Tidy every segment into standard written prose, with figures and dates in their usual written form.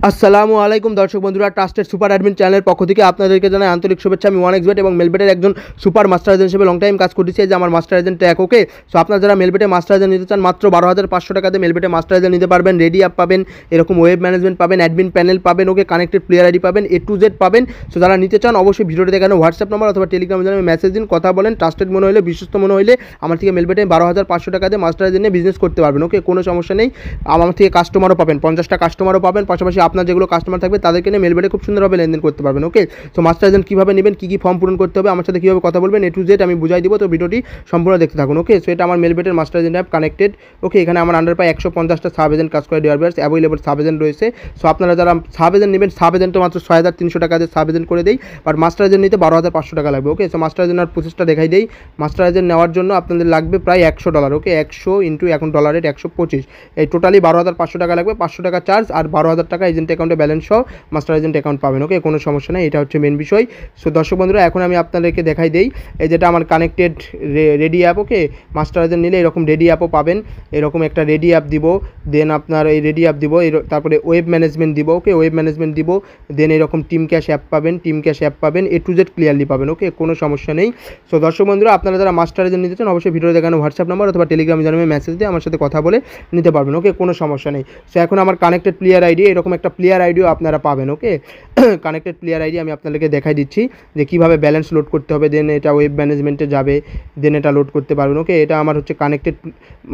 আসসালামু আলাইকুম দর্শক বন্ধুরা, ট্রাস্টেড সুপার অ্যাডমিন চ্যানেলের পক্ষ থেকে আপনাদেরকে জানাই আন্তরিক শুভেচ্ছা। আমি ওয়ানএক্সবেট এবং মেলবেটের একজন সুপার মাস্টার এজেন্ট হিসেবে লং টাইম কাজ করতেছি। যে আমার মাস্টার এজেন্ট ট্যাগ ওকে। সো আপনারা যারা মেলবেটে মাস্টার এজেন্ট নিতে চান মাত্র 12,500 টাকাতে মেলবেটে মাস্টার এজেন্ট নিতে পারবেন। রেডি অ্যাপ পাবেন, এরকম ওয়েব ম্যানেজমেন্ট পাবেন, অ্যাডমিন প্যানেল পাবেন, ওকে কানেক্টেড প্লেয়ার আইডি পাবেন, A to Z পাবেন। সো যারা নিতে চান অবশ্যই ভিডিওতে দেখানো হোয়াটসঅ্যাপ নম্বর অথবা টেলিগ্রামে জানাবেন, মেসেজ দিন, কথা বলেন। ট্রাস্টেড মনে হলে, বিশ্বস্ত মনে হলে আমার থেকে মেলবেটে 12,500 টাকাতে মাস্টার এজেন্ট নিয়ে বিজনেস করতে পারবেন। ওকে, কোনো সমস্যা নেই। আমার থেকে কাস্টমারও পাবেন, 50টা কাস্টমারও পাবেন। পাশাপাশি আপনার যেগুলো কাস্টমার থাকবে তাদেরকে নিয়ে মেলবেটে খুব সুন্দরভাবে লেনদেন করতে পারবেন। ওকে, তো মাস্টার এজেন্ট কীভাবে নেবেন, কী কী ফর্ম পূরণ করতে হবে, আমার সাথে কীভাবে কথা বলবেন, A to Z আমি বুঝাই দিব। তো ভিডিওটি সম্পূর্ণ দেখতে থাকুন। ওকে, সো এটা আমার মেলবেটের মাস্টার এজেন্ট অ্যাপ কানেক্টেড। ওকে, এখানে আমার আন্ডার প্রায় 150টা সাব এজেন্ট কাজ করে, ডিআরবিআরস অ্যাভেলেবল সাব এজেন্ট রয়েছে। সো আপনারা যারা সাব এজেন্ট নেবেন, সাব এজেন্ট তো মাত্র 6,300 টাকাতে সাব এজেন্ট করে দেই, বাট মাস্টার এজেন্ট নিতে 12,500 টাকা লাগবে। ওকে, সো মাস্টার এজেন্ট প্রসেসটা দেখাই দেই। মাস্টার এজেন্ট নেওয়ার জন্য আপনাদের লাগবে প্রায় $100। ওকে, 100 ইন্টু এখন ডলার রেট 125, এই টোটালি 12,500 টাকা লাগবে। 500 টাকা চার্জ আর 12,000 টাকা এজেন্ট অ্যাকাউন্টে ব্যালেন্স সহ মাস্টার এজেন্ট অ্যাকাউন্ট পাবেন। ওকে, কোনো সমস্যা নেই, এটা হচ্ছে মেন বিষয়। সো দর্শক বন্ধুরা, এখন আমি আপনাদেরকে দেখাই দেই এই যেটা আমার কানেক্টেড রেডি অ্যাপ। ওকে, মাস্টার এজেন্ট নিলে এরকম রেডি অ্যাপও পাবেন। এরকম একটা রেডি অ্যাপ দিব, দেন আপনার এই রেডি অ্যাপ দিব, তারপরে ওয়েব ম্যানেজমেন্ট দিব। ওকে, ওয়েব ম্যানেজমেন্ট দিব, দেন এরকম টিম ক্যাশ অ্যাপ পাবেন, টিম ক্যাশ অ্যাপ পাবেন, A to Z ক্লিয়ারলি পাবেন। ওকে, কোনো সমস্যা নেই। সো দর্শক বন্ধুরা, আপনারা যারা মাস্টার এজেন্ট নিতে চান অবশ্যই ভিডিও দেখানো হোয়াটসঅ্যাপ নাম্বার অথবা টেলিগ্রামে জানাবে, মেসেজ দিয়ে আমার সাথে কথা বলে নিতে পারবেন। ওকে, কোনো সমস্যা নেই। সো এখন আমার কানেক্টেড প্লেয়ার আইডি, এরকম একটা প্লেয়ার আইডিও আপনারা পাবেন। ওকে, কানেক্টেড প্লেয়ার আইডি আমি আপনাদেরকে দেখাই দিচ্ছি যে কীভাবে ব্যালেন্স লোড করতে হবে, দেন এটা ওয়েব ম্যানেজমেন্টে যাবে, দেন এটা লোড করতে পারবেন। ওকে, এটা আমার হচ্ছে কানেক্টেড,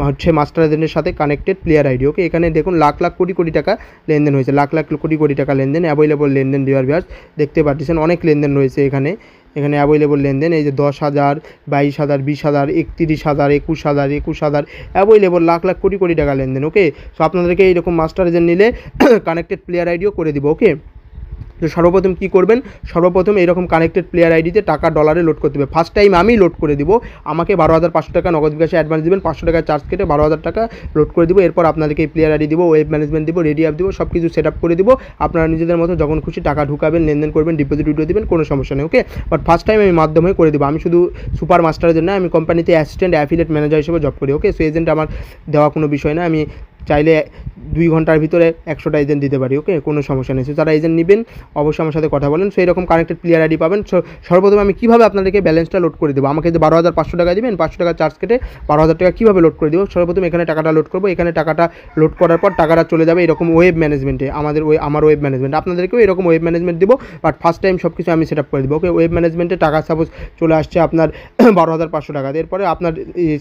হচ্ছে মাস্টার এজেন্টের সাথে কানেক্টেড প্লেয়ার আইডি। ওকে, এখানে দেখুন লাখ লাখ কোটি কোটি টাকা লেনদেন হয়েছে, লাখ লাখ কোটি কোটি টাকা লেনদেন, অ্যাভেলেবল লেনদেন ডিআরবিআরস দেখতে পাচ্ছেন, অনেক লেনদেন রয়েছে এখানে অ্যাভেলেবল লেনদেন। এই যে 10,000, 22,000, 20,000, 31,000, 21,000, 21,000, অ্যাভেলেবল লাখ লাখ কোটি কোটি টাকা লেনদেন। ওকে, সো আপনাদেরকে এইরকম মাস্টার এজেন্ট নিলে কানেক্টেড প্লেয়ার আইডিও করে দিব। ওকে, তো সর্বপ্রথম কী করবেন, সর্বপ্রথম এরকম কানেক্টেড প্লেয়ার আইডিতে টাকা ডলারে লোড করতে হবে। ফার্স্ট টাইম আমি লোড করে দিব, আমাকে 12,500 টাকা নগদ বিকাশে অ্যাডভান্স দেবেন, 500 টাকা চার্জ কেটে 12,000 টাকা লোড করে দিব। এরপর আপনাদেরকে এই প্লেয়ার আইডি দিব, ওয়েব ম্যানেজমেন্ট দিব, রেডি অ্যাপ দিব, সব কিছু সেট আপ করে দিব। আপনারা নিজেদের মতো যখন খুশি টাকা ঢুকাবেন, লেনদেন করবেন, ডিপোজিট উইথড্র দেবেন, কোনো সমস্যা নেই। ওকে, বাট ফার্স্ট টাইম আমি মাধ্যম হয়ে করে দিব। আমি শুধু সুপার মাস্টারের জন্য, আমি কোম্পানিতে অ্যাসিস্ট্যান্ট অ্যাফিলিয়েট ম্যানেজার হিসেবে জব করি। ওকে, সো এজেন্ট আমার দেওয়া কোনো বিষয় না, আমি চাইলে 2 ঘন্টার ভিতরে 100টা এজেন্ট দিতে পারি। ওকে, কোনো সমস্যা নেই। সো যারা এজেন্ট নেবেন অবশ্যই আমার সাথে কথা বলেন। সো এরকম কানেক্টেড প্লেয়ার আইডি পাবেন। সো সর্বপ্রথম আমি কীভাবে আপনাদেরকে ব্যালেন্সটা লোড করে দেবো, আমাকে যে 12,500 টাকা দিবেন, 500 টাকা চার্জ কেটে 12,000 টাকা কীভাবে লোড করে দেবো, সর্বপ্রথম এখানে টাকাটা লোড করবো। এখানে টাকাটা লোড করার পর টাকাটা চলে যাবে এরকম ওয়েব ম্যানেজমেন্টে, আমার ওয়েব ম্যানেজমেন্ট। আপনাদেরকেও এরকম ওয়েব ম্যানেজমেন্ট দিব, বাট ফার্স্ট টাইম সব কিছু আমি সেট আপ করে দেবো। ওকে, ওয়েব ম্যানেজমেন্টে টাকা সাপোজ চলে আসছে আপনার 12,500 টাকা। এরপরে আপনার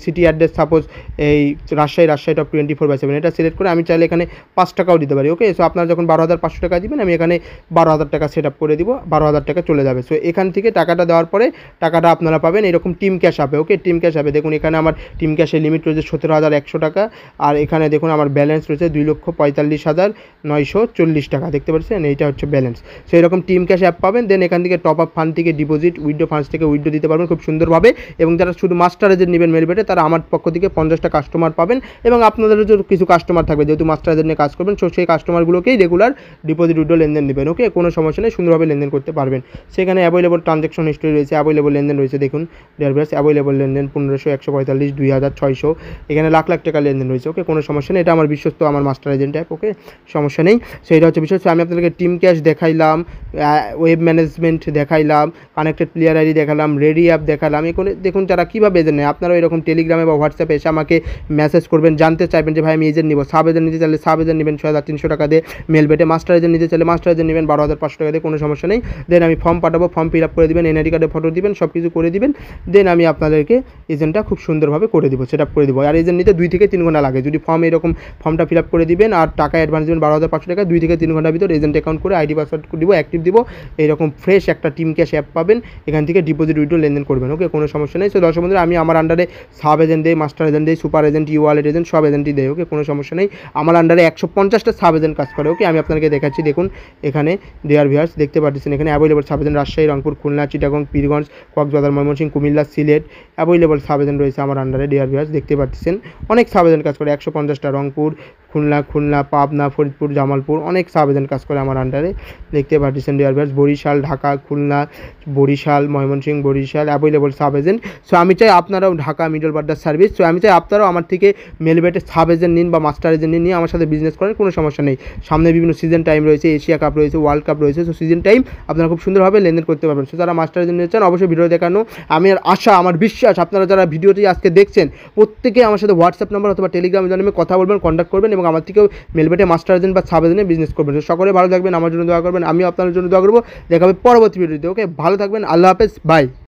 সিটি অ্যাড্রেস সাপোজ এই রাজশাহী টপ 24/7, এটা সিলেক্ট করে আমি চাইলে এখানে 5 টাকাও দিতে পারি। ওকে, সো আপনারা যখন 12,500 টাকা দিবেন, আমি এখানে 12,000 টাকা সেট আপ করে দিব, 12,000 টাকা চলে যাবে। সো এখান থেকে টাকাটা দেওয়ার পরে টাকাটা আপনারা পাবেন এরকম টিম ক্যাশ অ্যাপে। ওকে, টিম ক্যাশ অ্যাপে দেখুন এখানে আমার টিম ক্যাশের লিমিট রয়েছে 17,100 টাকা, আর এখানে দেখুন আমার ব্যালেন্স রয়েছে 2,45,940 টাকা, দেখতে পাচ্ছেন, এইটা হচ্ছে ব্যালেন্স। সো এরকম টিম ক্যাশ অ্যাপ পাবেন। দেন এখান থেকে টপ আপ ফান্ড থেকে ডিপোজিট, উইথড্র ফান্ডস থেকে উইথড্র দিতে পারবেন খুব সুন্দরভাবে। এবং যারা শুধু মাস্টার এজেন্ট নেবেন মেলবেটে, তারা আমার পক্ষ থেকে 50টা কাস্টমার পাবেন। এবং আপনাদেরও যদি কিছু কাস্টমার থাকবে, যেহেতু মাস্টার এজেন্ট নিয়ে কাজ করবেন, সো সেই কাস্টমারগুলোকেই রেগুলার ডিপোজিট উইথড্র লেনদেন দেবেন। ওকে, কোনো সমস্যা নেই, সুন্দরভাবে লেনদেন করতে পারবেন। সেখানে অ্যাভেলেবল ট্রানজ্যাকশন হিস্ট্রি রয়েছে, অ্যাভেলেবল লেনদেন রয়েছে, দেখুন ডিআরবিআরস অ্যাভেলেবল লেনদেন 1500, 145, 2,600, এখানে লাখ লাখ টাকা লেনদেন রয়েছে। ওকে, কোনো সমস্যা নেই, এটা আমার বিশ্বস্ত আমার মাস্টার এজেন্ট অ্যাপ। ওকে, সমস্যা নেই। সো এটা হচ্ছে বিষয়। আমি আপনাদেরকে টিম ক্যাশ দেখাইলাম, ওয়েব ম্যানেজমেন্ট দেখাইলাম, কানেক্টেড প্লেয়ার আইডি দেখালাম, রেডি অ্যাপ দেখালাম। এখানে দেখুন যারা কীভাবে এজেন্ট নেয়, আপনারাও এরকম টেলিগ্রামে বা হোয়াটসঅ্যাপে এসে আমাকে মেসেজ করবেন, জানতে চাইবেন যে ভাই আমি এজেন্ট নিব। সাব এজেন্ট নিতে চাইলে সাব এজেন্ট নেবেন 6,300 টাকা দিয়ে মেলবেটে, মাস্টার এজেন্ট নিতে চাইলে মাস্টার এজেন্ট নেবেন 12,500 টাকা দিয়ে, কোনো সমস্যা নেই। দেন আমি ফর্ম পাঠাবো, ফর্ম ফিল আপ করে দেবেন, এনআইডি কার্ডে ফটো দিবেন, সব কিছু করে দিবেন। দেন আমি আপনাদেরকে এজেন্টটা খুব সুন্দরভাবে করে দিব, সেট আপ করে দিব। আর এজেন্ট নিতে 2 থেকে 3 ঘন্টা লাগে। যদি ফর্মটা ফিল আপ করে দিবেন আর টাকা অ্যাডভান্স দেবেন 12,500 টাকা, 2 থেকে 3 ঘন্টার ভিতর এজেন্ট অ্যাকাউন্ট করে আইডি পাসওয়ার্ড দিব, অ্যাক্টিভ দিব। এইরকম ফ্রেশ একটা টিম ক্যাশ অ্যাপ পাবেন, এখান থেকে ডিপোজিট উইথড্র লেনদেন করবেন। ওকে, কোনো সমস্যা নেই। সো দর্শক বন্ধুরা, আমি আমার আন্ডারে সাব এজেন্ট দেই, মাস্টার এজেন্ট দেই, সুপার এজেন্ট, ই ওয়ালেট এজেন্ট, সব এজেন্টই দেয়। ওকে, কোনো সমস্যা নেই। আমার আন্ডারে 150টা সাব এজেন্ট কাজ করে। ওকে, আমি আপনাদেরকে দেখাচ্ছি, দেখুন এখানে ডিআরবিআরস দেখতে পাচ্ছেন, এখানে available sub agent Rajshahi, Rangpur, Khulna, Chittagong, Pirganj, Cox's Bazar, Mymensingh, Comilla, Sylhet, available sub agent রয়েছে আমার আন্ডারে ডিআরবিআরস দেখতে পাচ্ছেন। অনেক সাব এজেন্ট কাজ করে, 150টা, রংপুর, খুলনা, পাবনা, ফরিদপুর, জামালপুর, অনেক সাব এজেন্ট কাজ করে আমার আন্ডারে দেখতে পাচ্ছেন ডিআরবিআরস। Barishal, Dhaka, Khulna, Barishal, Mymensingh, Barishal, available sub agent. So আমি চাই আপনারাও ঢাকা মিডল বাড্ডার সার্ভিস, সো আমি চাই আপনারাও আমার থেকে মেলবেটে সাব এজেন্ট নিন বা মাস্টার এজেন্ট নিয়ে আমার সাথে বিজনেস করেন, কোনো সমস্যা নেই। সামনে বিভিন্ন সিজন টাইম রয়েছে, এশিয়া কাপ রয়েছে, ওয়ার্ল্ড কাপ রয়েছে। সো সিজন টাইম আপনারা খুব সুন্দরভাবে লেনদেন করতে পারবেন। সো যারা মাস্টার এজেন্ট নিতে চান অবশ্যই ভিডিও দেখানো আমি আশা, আমার বিশ্বাস আপনারা যারা ভিডিওটি আজকে দেখছেন প্রত্যেকে আমার সাথে হোয়াটসঅ্যাপ নাম্বার অথবা টেলিগ্রাম জানামে কথা বলবেন, কন্ট্যাক্ট করবেন এবং আমার থেকেও মেলবেটে মাস্টার এজেন্ট বা সাব এজেন্টে বিজনেস করবেন। সকলে ভালো থাকবেন, আমার জন্য দোয়া করবেন, আমি আপনাদের জন্য দোয়া করবো। দেখা হবে পরবর্তী ভিডিওতে। ওকে, ভালো থাকবেন, আল্লাহ হাফেজ, বাই।